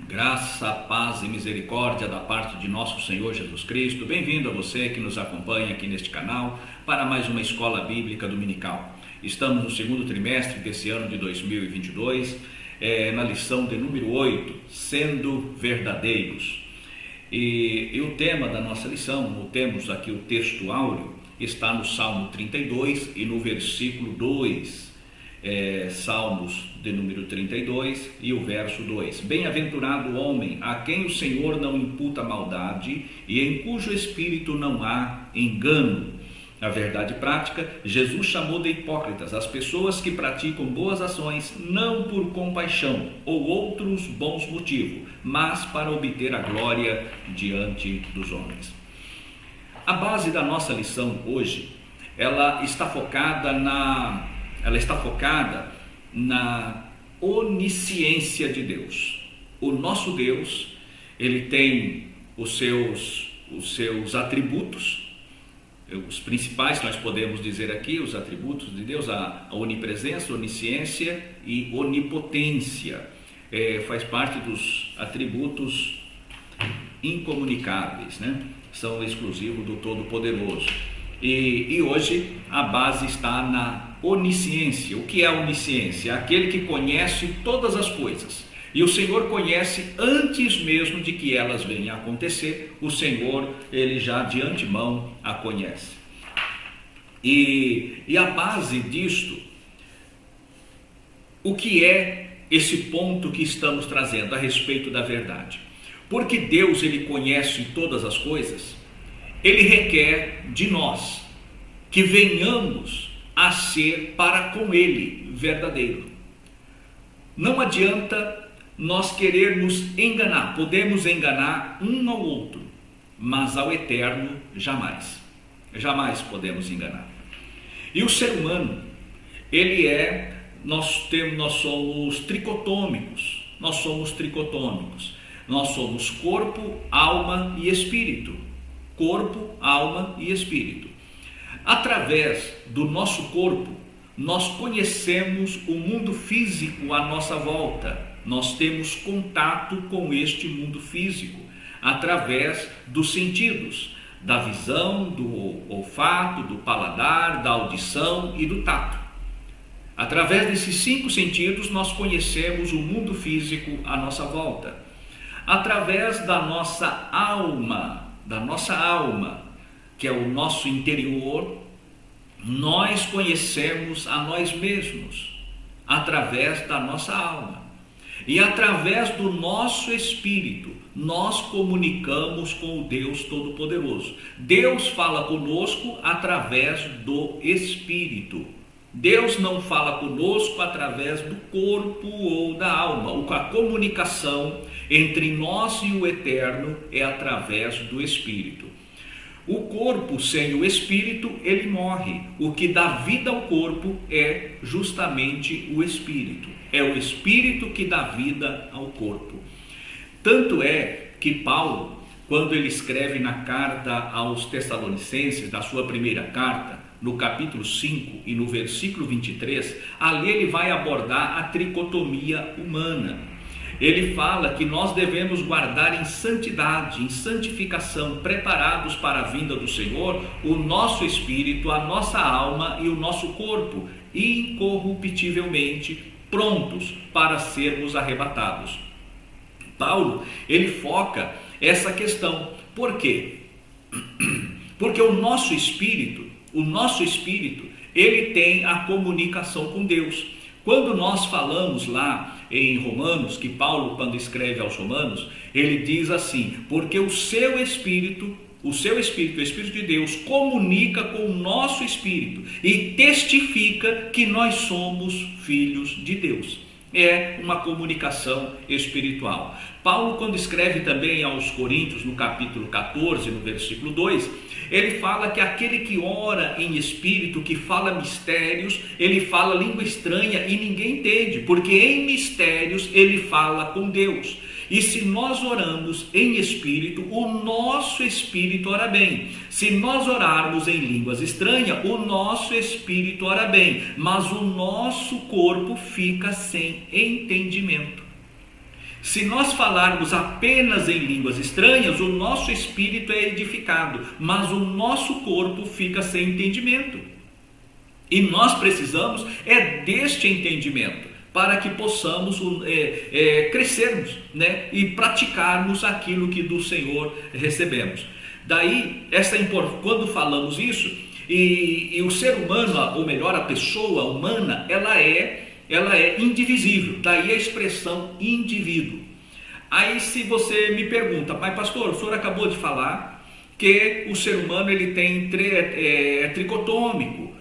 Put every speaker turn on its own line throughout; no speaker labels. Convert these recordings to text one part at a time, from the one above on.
Graça, paz e misericórdia da parte de nosso Senhor Jesus Cristo. Bem-vindo a você que nos acompanha aqui neste canal para mais uma Escola Bíblica Dominical. Estamos no segundo trimestre desse ano de 2022, na lição de número 8, Sendo Verdadeiros. E o tema da nossa lição, temos aqui o texto áureo, está no Salmo 32 e no versículo 2. Salmos de número 32 e o verso 2. Bem-aventurado o homem a quem o Senhor não imputa maldade e em cujo espírito não há engano. Na verdade prática, Jesus chamou de hipócritas as pessoas que praticam boas ações não por compaixão ou outros bons motivos, mas para obter a glória diante dos homens. A base da nossa lição hoje, ela está focada na onisciência de Deus. O nosso Deus, ele tem os seus atributos, os principais nós podemos dizer aqui, os atributos de Deus, a onipresença, onisciência e onipotência. Faz parte dos atributos incomunicáveis, né? São exclusivos do Todo-Poderoso. E hoje a base está na onisciência. O que é a onisciência? É aquele que conhece todas as coisas. E o Senhor conhece antes mesmo de que elas venham a acontecer. O Senhor, ele já de antemão a conhece. E a base disto, o que é esse ponto que estamos trazendo a respeito da verdade? Porque Deus, ele conhece todas as coisas, ele requer de nós que venhamos a ser para com ele verdadeiro. Não adianta nós querermos enganar, podemos enganar um ao outro, mas ao eterno jamais. Jamais podemos enganar. E o ser humano, nós somos tricotômicos, nós somos corpo, alma e espírito. Corpo, alma e espírito. Através do nosso corpo, nós conhecemos o mundo físico à nossa volta. Nós temos contato com este mundo físico através dos sentidos, da visão, do olfato, do paladar, da audição e do tato. Através desses 5 sentidos, nós conhecemos o mundo físico à nossa volta. Através da nossa alma, que é o nosso interior, nós conhecemos a nós mesmos, através da nossa alma. E através do nosso espírito, nós comunicamos com o Deus Todo-Poderoso. Deus fala conosco através do espírito. Deus não fala conosco através do corpo ou da alma. A comunicação entre nós e o eterno é através do espírito. O corpo sem o espírito, ele morre. O que dá vida ao corpo é justamente o espírito. É o espírito que dá vida ao corpo. Tanto é que Paulo, quando ele escreve na carta aos Tessalonicenses, na sua primeira carta, no capítulo 5 e no versículo 23, ali ele vai abordar a tricotomia humana. Ele fala que nós devemos guardar em santidade, em santificação, preparados para a vinda do Senhor, o nosso espírito, a nossa alma e o nosso corpo, incorruptivelmente prontos para sermos arrebatados. Paulo, ele foca essa questão. Por quê? Porque o nosso espírito, ele tem a comunicação com Deus. Quando nós falamos lá em Romanos, que Paulo, quando escreve aos Romanos, ele diz assim: porque o Espírito de Deus comunica com o nosso espírito e testifica que nós somos filhos de Deus. É uma comunicação espiritual. Paulo, quando escreve também aos Coríntios, no capítulo 14, no versículo 2, ele fala que aquele que ora em espírito, que fala mistérios, ele fala língua estranha e ninguém entende, porque em mistérios ele fala com Deus. E se nós oramos em espírito, o nosso espírito ora bem. Se nós orarmos em línguas estranhas, o nosso espírito ora bem, mas o nosso corpo fica sem entendimento. Se nós falarmos apenas em línguas estranhas, o nosso espírito é edificado, mas o nosso corpo fica sem entendimento. E nós precisamos deste entendimento para que possamos crescermos, né? E praticarmos aquilo que do Senhor recebemos. Daí, quando falamos isso, e o ser humano, ou melhor, a pessoa humana, ela é indivisível. Daí a expressão indivíduo. Aí se você me pergunta, mas pastor, o senhor acabou de falar que o ser humano ele tem tricotômico,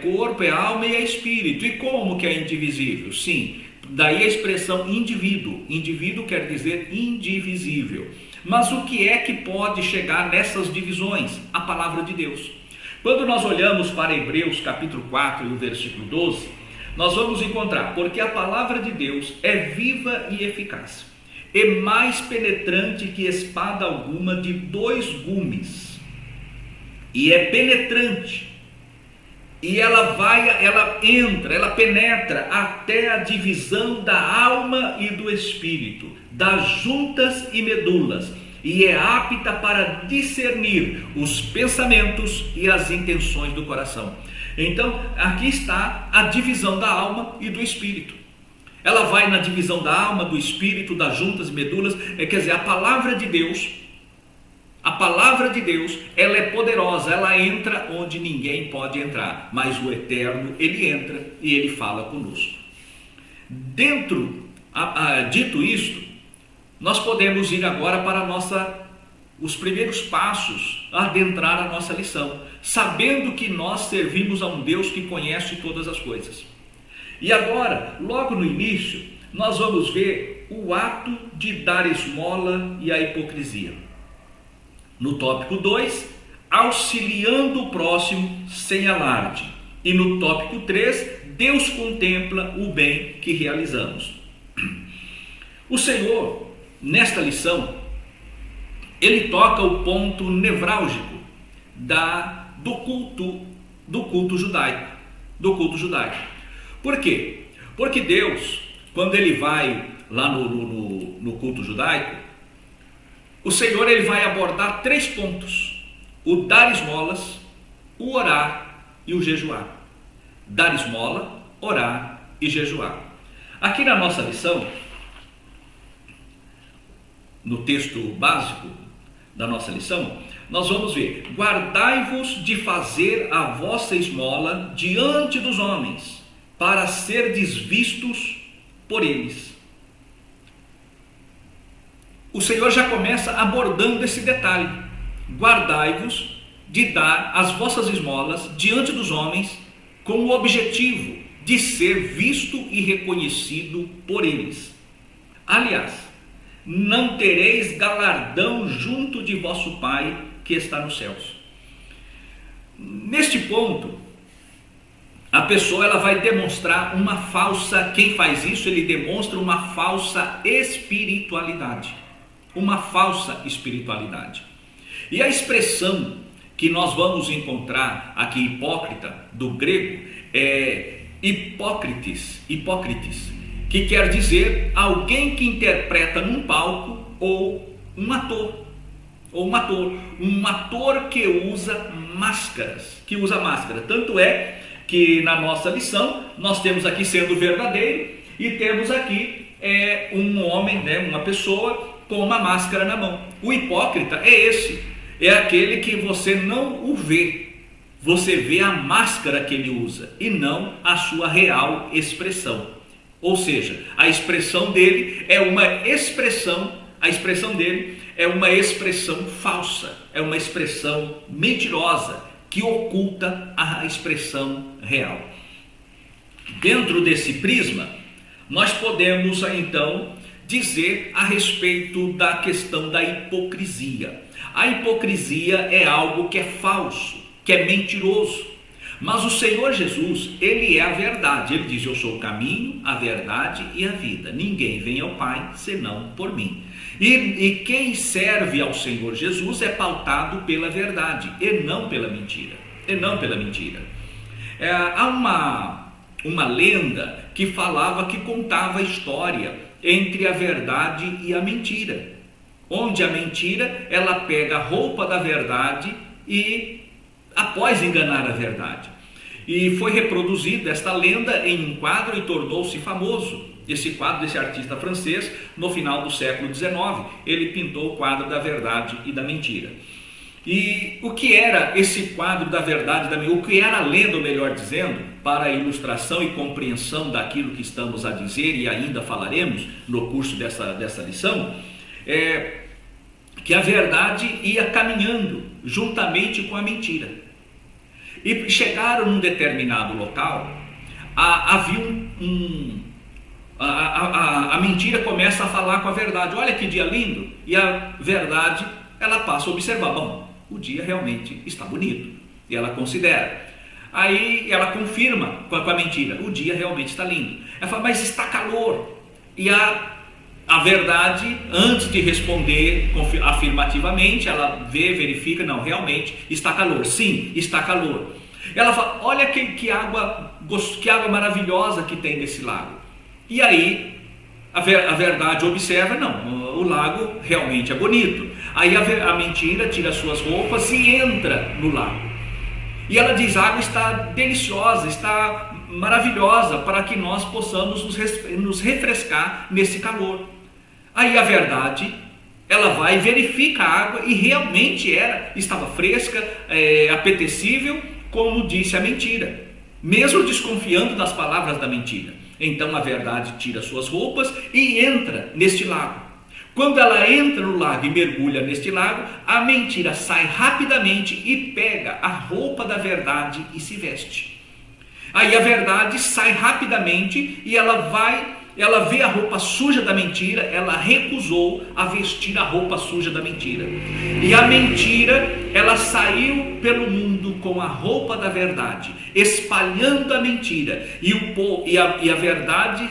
corpo, alma e espírito. E como que é indivisível? Sim, daí a expressão indivíduo. Indivíduo quer dizer indivisível. Mas o que é que pode chegar nessas divisões? A palavra de Deus. Quando nós olhamos para Hebreus capítulo 4 e o versículo 12, nós vamos encontrar, porque a palavra de Deus é viva e eficaz, e mais penetrante que espada alguma de 2 gumes, e é penetrante, e ela penetra até a divisão da alma e do espírito, das juntas e medulas, e é apta para discernir os pensamentos e as intenções do coração. Então, aqui está a divisão da alma e do espírito. Ela vai na divisão da alma, do espírito, das juntas e medulas. Quer dizer, a palavra de Deus, ela é poderosa, ela entra onde ninguém pode entrar, mas o Eterno, ele entra e ele fala conosco. Dito isto, nós podemos ir agora para os primeiros passos, adentrar a nossa lição, sabendo que nós servimos a um Deus que conhece todas as coisas. E agora, logo no início, nós vamos ver o ato de dar esmola e a hipocrisia. No tópico 2, auxiliando o próximo sem alarde. E no tópico 3, Deus contempla o bem que realizamos. O Senhor, nesta lição, ele toca o ponto nevrálgico do culto judaico. Por quê? Porque Deus, quando ele vai lá no culto judaico, o Senhor ele vai abordar 3 pontos: o dar esmolas, o orar e o jejuar. Dar esmola, orar e jejuar. Aqui na nossa lição, no texto básico da nossa lição, nós vamos ver: guardai-vos de fazer a vossa esmola diante dos homens, para serdes vistos por eles. O Senhor já começa abordando esse detalhe: guardai-vos de dar as vossas esmolas diante dos homens, com o objetivo de ser visto e reconhecido por eles. Aliás, não tereis galardão junto de vosso Pai que está nos céus. Neste ponto, a pessoa ela vai demonstrar uma falsa, quem faz isso, ele demonstra uma falsa espiritualidade. Uma falsa espiritualidade. E a expressão que nós vamos encontrar aqui, hipócrita, do grego, é hipócrites, que quer dizer alguém que interpreta num palco ou um ator que usa máscaras, tanto é que na nossa lição nós temos aqui sendo verdadeiro e temos aqui um homem, né, uma pessoa com uma máscara na mão. O hipócrita é aquele que você não o vê, você vê a máscara que ele usa e não a sua real expressão. Ou seja, a expressão dele é uma expressão falsa, é uma expressão mentirosa que oculta a expressão real. Dentro desse prisma, nós podemos então dizer a respeito da questão da hipocrisia. A hipocrisia é algo que é falso, que é mentiroso. Mas o Senhor Jesus, ele é a verdade. Ele diz: eu sou o caminho, a verdade e a vida. Ninguém vem ao Pai senão por mim. E quem serve ao Senhor Jesus é pautado pela verdade e não pela mentira. Há uma lenda que falava, que contava a história entre a verdade e a mentira, onde a mentira ela pega a roupa da verdade e após enganar a verdade. E foi reproduzida esta lenda em um quadro e tornou-se famoso. Esse quadro desse artista francês, no final do século XIX, ele pintou o quadro da verdade e da mentira. E o que era esse quadro da verdade e da mentira? O que era a lenda, ou melhor dizendo, para a ilustração e compreensão daquilo que estamos a dizer e ainda falaremos no curso dessa lição, é que a verdade ia caminhando juntamente com a mentira. E chegaram num determinado local, havia a mentira começa a falar com a verdade. Olha que dia lindo! E a verdade, ela passa a observar. Bom, o dia realmente está bonito. E ela considera. Aí ela confirma com a mentira. O dia realmente está lindo. Ela fala, mas está calor. E a verdade, antes de responder afirmativamente, ela verifica, não, realmente está calor. Sim, está calor. Ela fala, olha que água maravilhosa que tem nesse lago. E aí a verdade observa, não, o lago realmente é bonito. Aí a mentira tira suas roupas e entra no lago. E ela diz, a água está deliciosa, está maravilhosa, para que nós possamos nos refrescar nesse calor. Aí a verdade, ela vai e verifica a água e realmente estava fresca, apetecível, como disse a mentira, mesmo desconfiando das palavras da mentira. Então a verdade tira suas roupas e entra neste lago. Quando ela entra no lago e mergulha neste lago, a mentira sai rapidamente e pega a roupa da verdade e se veste. Aí a verdade sai rapidamente e ela vê a roupa suja da mentira, ela recusou a vestir a roupa suja da mentira. E a mentira, ela saiu pelo mundo com a roupa da verdade, espalhando a mentira. E a verdade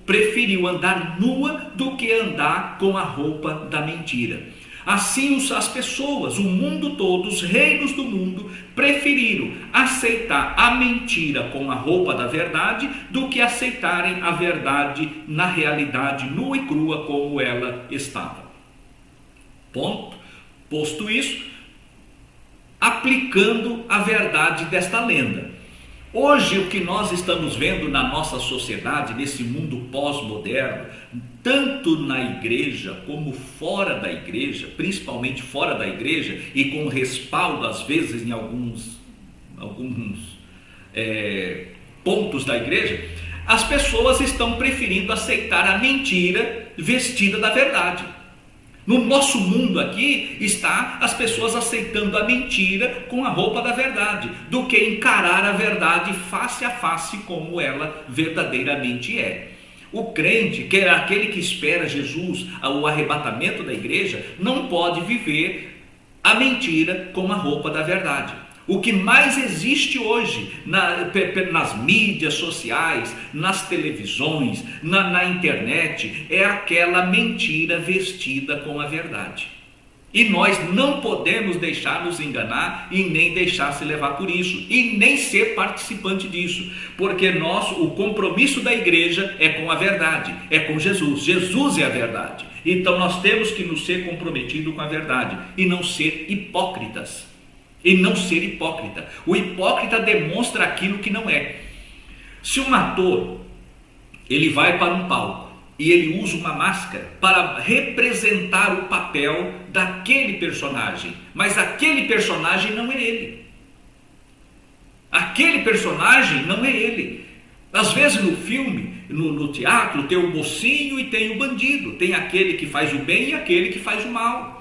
preferiu andar nua do que andar com a roupa da mentira. Assim as pessoas, o mundo todo, os reinos do mundo, preferiram aceitar a mentira com a roupa da verdade do que aceitarem a verdade na realidade nua e crua como ela estava. Ponto. Posto isso, aplicando a verdade desta lenda. Hoje o que nós estamos vendo na nossa sociedade, nesse mundo pós-moderno, tanto na igreja como fora da igreja, principalmente fora da igreja e com respaldo às vezes em alguns pontos da igreja, as pessoas estão preferindo aceitar a mentira vestida da verdade. No nosso mundo aqui está as pessoas aceitando a mentira com a roupa da verdade, do que encarar a verdade face a face como ela verdadeiramente é. O crente, que é aquele que espera Jesus, o arrebatamento da igreja, não pode viver a mentira com a roupa da verdade. O que mais existe hoje nas mídias sociais, nas televisões, na internet, é aquela mentira vestida com a verdade. E nós não podemos deixar nos enganar e nem deixar se levar por isso, e nem ser participante disso, porque o compromisso da igreja é com a verdade, é com Jesus. Jesus é a verdade. Então nós temos que nos ser comprometidos com a verdade e não ser hipócritas. O hipócrita demonstra aquilo que não é. Se um ator, ele vai para um palco e ele usa uma máscara para representar o papel daquele personagem, mas aquele personagem não é ele. Aquele personagem não é ele. Às vezes no filme, no teatro, tem o mocinho e tem o bandido, tem aquele que faz o bem e aquele que faz o mal.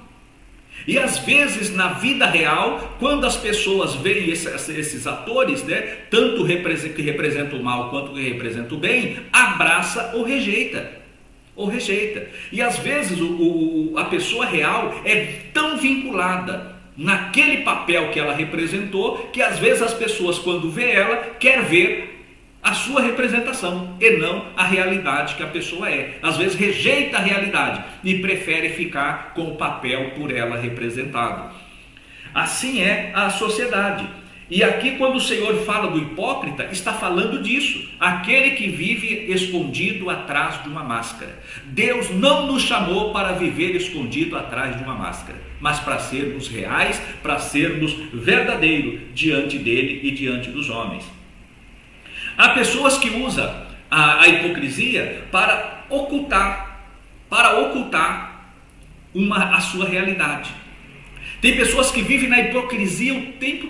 E às vezes na vida real, quando as pessoas veem esses atores, tanto que representam o mal quanto que representam o bem, abraça ou rejeita. E às vezes a pessoa real é tão vinculada naquele papel que ela representou, que às vezes as pessoas, quando vê ela, quer ver a sua representação e não a realidade que a pessoa é. Às vezes rejeita a realidade e prefere ficar com o papel por ela representado. Assim é a sociedade. E aqui, quando o Senhor fala do hipócrita, está falando disso, aquele que vive escondido atrás de uma máscara. Deus não nos chamou para viver escondido atrás de uma máscara, mas para sermos reais, para sermos verdadeiros diante dele e diante dos homens. Há pessoas que usam a hipocrisia para ocultar a sua realidade. Tem pessoas que vivem na hipocrisia o tempo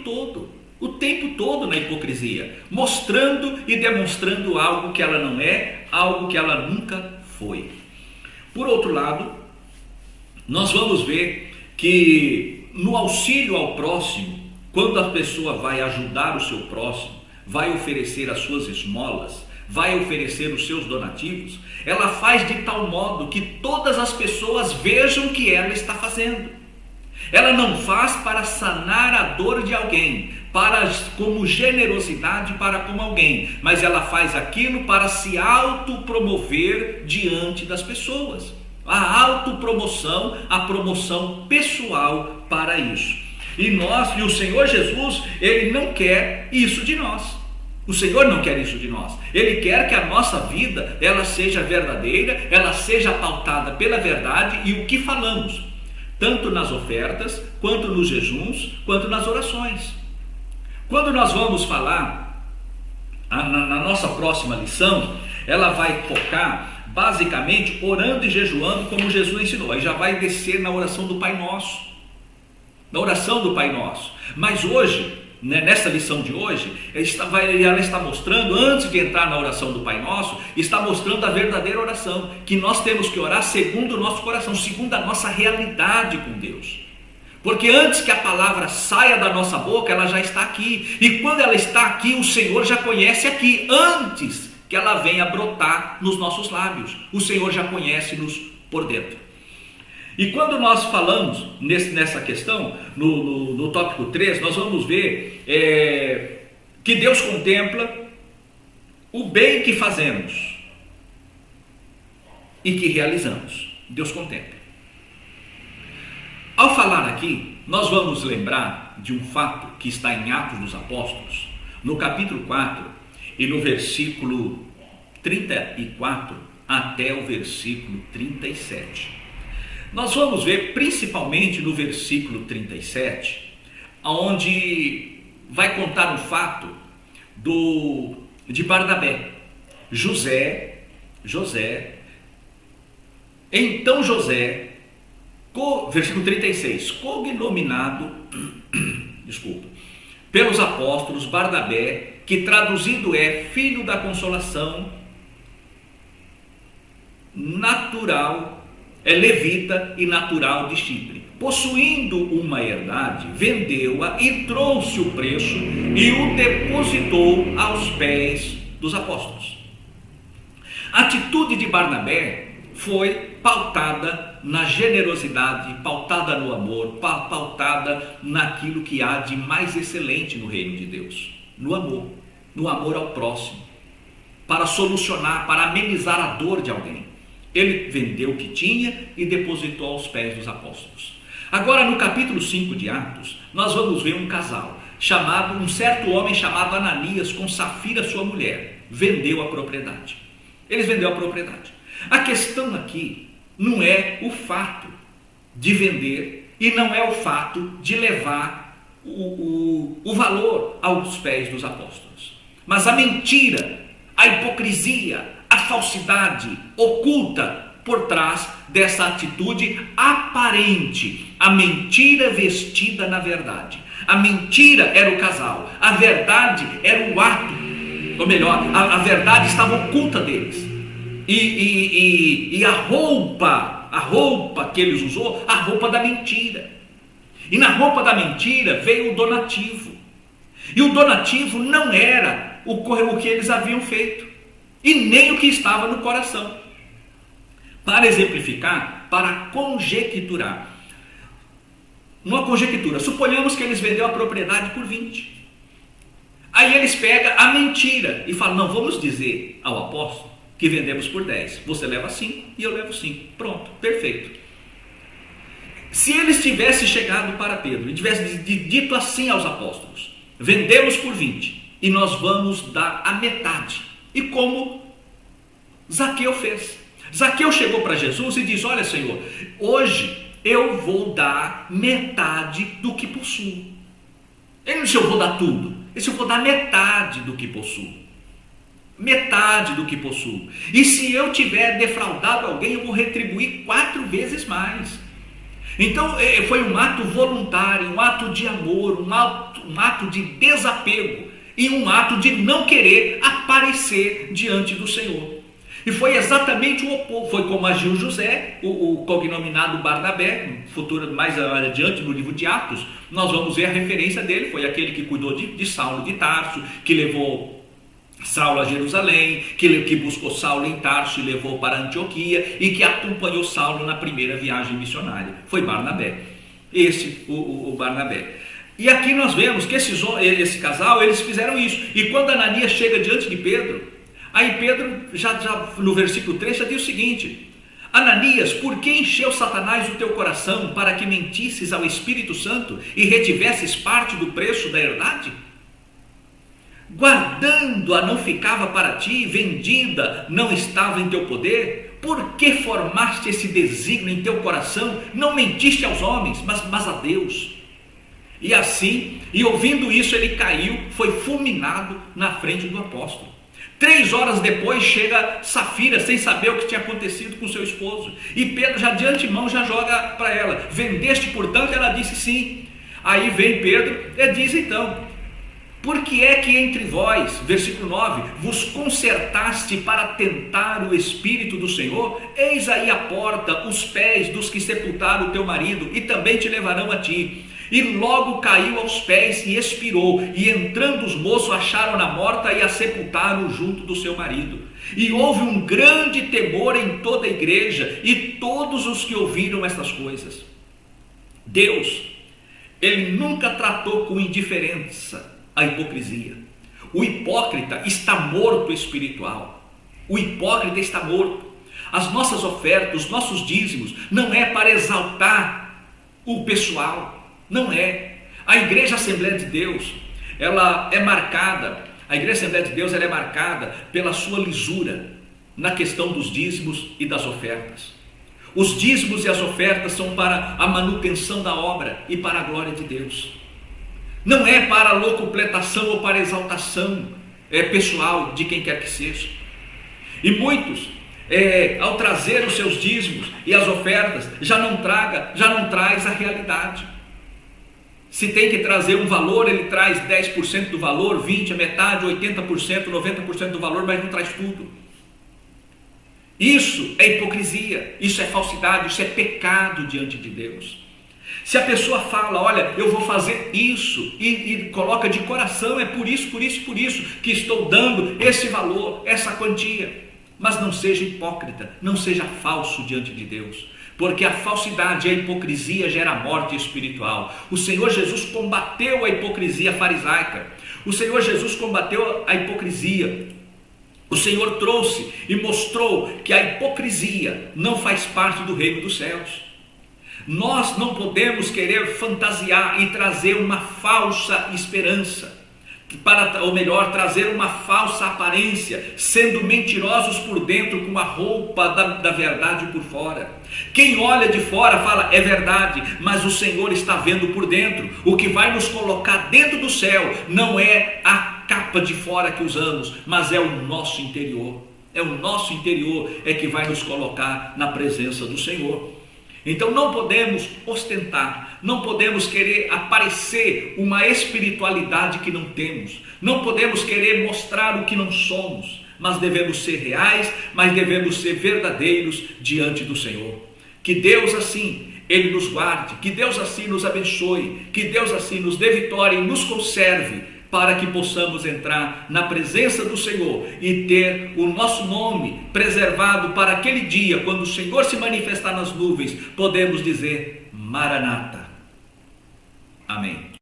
todo na hipocrisia, mostrando e demonstrando algo que ela não é, algo que ela nunca foi. Por outro lado, nós vamos ver que no auxílio ao próximo, quando a pessoa vai ajudar o seu próximo, vai oferecer as suas esmolas, vai oferecer os seus donativos, ela faz de tal modo que todas as pessoas vejam o que ela está fazendo. Ela não faz para sanar a dor de alguém, como generosidade para com alguém, mas ela faz aquilo para se autopromover diante das pessoas. A autopromoção, a promoção pessoal para isso. E o Senhor Jesus, Ele não quer isso de nós. O Senhor não quer isso de nós. Ele quer que a nossa vida, ela seja verdadeira, ela seja pautada pela verdade e o que falamos, tanto nas ofertas, quanto nos jejuns, quanto nas orações. Quando nós vamos falar, na nossa próxima lição, ela vai focar basicamente orando e jejuando como Jesus ensinou. Aí já vai descer na oração do Pai Nosso. Na oração do Pai Nosso. Mas hoje, nessa lição de hoje, ela está mostrando, antes de entrar na oração do Pai Nosso, está mostrando a verdadeira oração, que nós temos que orar segundo o nosso coração, segundo a nossa realidade com Deus. Porque antes que a palavra saia da nossa boca, ela já está aqui. E quando ela está aqui, o Senhor já conhece aqui, antes que ela venha brotar nos nossos lábios. O Senhor já conhece-nos por dentro. E quando nós falamos nessa questão, no tópico 3, nós vamos ver que Deus contempla o bem que fazemos e que realizamos. Deus contempla. Ao falar aqui, nós vamos lembrar de um fato que está em Atos dos Apóstolos, no capítulo 4 e no versículo 34 até o versículo 37. Nós vamos ver principalmente no versículo 37, onde vai contar um fato de Barnabé. Então José, versículo 36, cognominado, pelos apóstolos Barnabé, que traduzido é filho da consolação, natural, levita e natural de Chipre, possuindo uma herdade, vendeu-a e trouxe o preço e o depositou aos pés dos apóstolos. A atitude de Barnabé foi pautada na generosidade, pautada no amor, pautada naquilo que há de mais excelente no reino de Deus, no amor ao próximo, para solucionar, para amenizar a dor de alguém. Ele vendeu o que tinha e depositou aos pés dos apóstolos. Agora, no capítulo 5 de Atos, nós vamos ver um casal, um certo homem chamado Ananias, com Safira, sua mulher, vendeu a propriedade. Eles venderam a propriedade. A questão aqui não é o fato de vender e não é o fato de levar o valor aos pés dos apóstolos. Mas a mentira, a hipocrisia, a falsidade oculta por trás dessa atitude aparente. A mentira vestida na verdade. A mentira era o casal, a verdade era o ato, ou melhor, a verdade estava oculta deles. E a roupa que eles usou, a roupa da mentira. E na roupa da mentira veio o donativo. E o donativo não era o que eles haviam feito, e nem o que estava no coração. Para exemplificar, para conjecturar. Uma conjectura, suponhamos que eles venderam a propriedade por 20. Aí eles pegam a mentira e falam, não, vamos dizer ao apóstolo que vendemos por 10. Você leva 5 e eu levo 5. Pronto, perfeito. Se eles tivessem chegado para Pedro e tivessem dito assim aos apóstolos, vendemos por 20 e nós vamos dar a metade. E como Zaqueu fez. Zaqueu chegou para Jesus e disse: olha, Senhor, hoje eu vou dar metade do que possuo. Ele não disse: eu vou dar tudo. Ele disse: eu vou dar metade do que possuo. Metade do que possuo. E se eu tiver defraudado alguém, eu vou retribuir 4 vezes mais. Então foi um ato voluntário, um ato de amor, um ato de desapego e um ato de não querer aparecer diante do Senhor. E foi exatamente o oposto. Foi como agiu José, o cognominado Barnabé, futuro mais adiante no livro de Atos, nós vamos ver a referência dele. Foi aquele que cuidou de Saulo de Tarso, que levou Saulo a Jerusalém, que buscou Saulo em Tarso e levou para Antioquia, e que acompanhou Saulo na primeira viagem missionária. Foi Barnabé, o Barnabé. E aqui nós vemos que esse casal, eles fizeram isso. E quando Ananias chega diante de Pedro, aí Pedro, já no versículo 3, já diz o seguinte: Ananias, por que encheu Satanás o teu coração para que mentisses ao Espírito Santo e retivesses parte do preço da herdade? Guardando-a não ficava para ti, vendida não estava em teu poder? Por que formaste esse desígnio em teu coração? Não mentiste aos homens, mas a Deus. E assim, e ouvindo isso, ele caiu, foi fulminado na frente do apóstolo. 3 horas depois chega Safira, sem saber o que tinha acontecido com seu esposo. E Pedro já de antemão já joga para ela: vendeste portanto? Ela disse sim. Aí vem Pedro e diz então: por que é que entre vós, versículo 9, vos concertaste para tentar o Espírito do Senhor? Eis aí a porta, os pés dos que sepultaram o teu marido, e também te levarão a ti. E logo caiu aos pés e expirou, e entrando os moços acharam-na morta e a sepultaram junto do seu marido. E houve um grande temor em toda a igreja e todos os que ouviram estas coisas. Deus, ele nunca tratou com indiferença a hipocrisia. O hipócrita está morto espiritual. O hipócrita está morto. As nossas ofertas, os nossos dízimos, não é para exaltar o pessoal. Não é. A Igreja Assembleia de Deus, ela é marcada, a Igreja Assembleia de Deus, ela é marcada pela sua lisura na questão dos dízimos e das ofertas. Os dízimos e as ofertas são para a manutenção da obra e para a glória de Deus. Não é para a locupletação ou para a exaltação pessoal de quem quer que seja. E muitos, ao trazer os seus dízimos e as ofertas, já não traz a realidade. Se tem que trazer um valor, ele traz 10% do valor, 20%, a metade, 80%, 90% do valor, mas não traz tudo. Isso é hipocrisia, isso é falsidade, isso é pecado diante de Deus. Se a pessoa fala: olha, eu vou fazer isso, e coloca de coração: é por isso que estou dando esse valor, essa quantia. Mas não seja hipócrita, não seja falso diante de Deus, porque a falsidade e a hipocrisia gera morte espiritual. O Senhor Jesus combateu a hipocrisia farisaica. O Senhor Jesus combateu a hipocrisia. O Senhor trouxe e mostrou que a hipocrisia não faz parte do reino dos céus. Nós não podemos querer fantasiar e trazer uma falsa esperança, ou melhor, trazer uma falsa aparência, sendo mentirosos por dentro, com a roupa da verdade por fora. Quem olha de fora fala: é verdade, mas o Senhor está vendo por dentro. O que vai nos colocar dentro do céu não é a capa de fora que usamos, mas é o nosso interior. É o nosso interior que vai nos colocar na presença do Senhor. Então não podemos ostentar, não podemos querer aparecer uma espiritualidade que não temos, não podemos querer mostrar o que não somos, mas devemos ser reais, mas devemos ser verdadeiros diante do Senhor. Que Deus assim, Ele nos guarde, que Deus assim nos abençoe, que Deus assim nos dê vitória e nos conserve, para que possamos entrar na presença do Senhor e ter o nosso nome preservado para aquele dia, quando o Senhor se manifestar nas nuvens, podemos dizer: Maranata. Amém.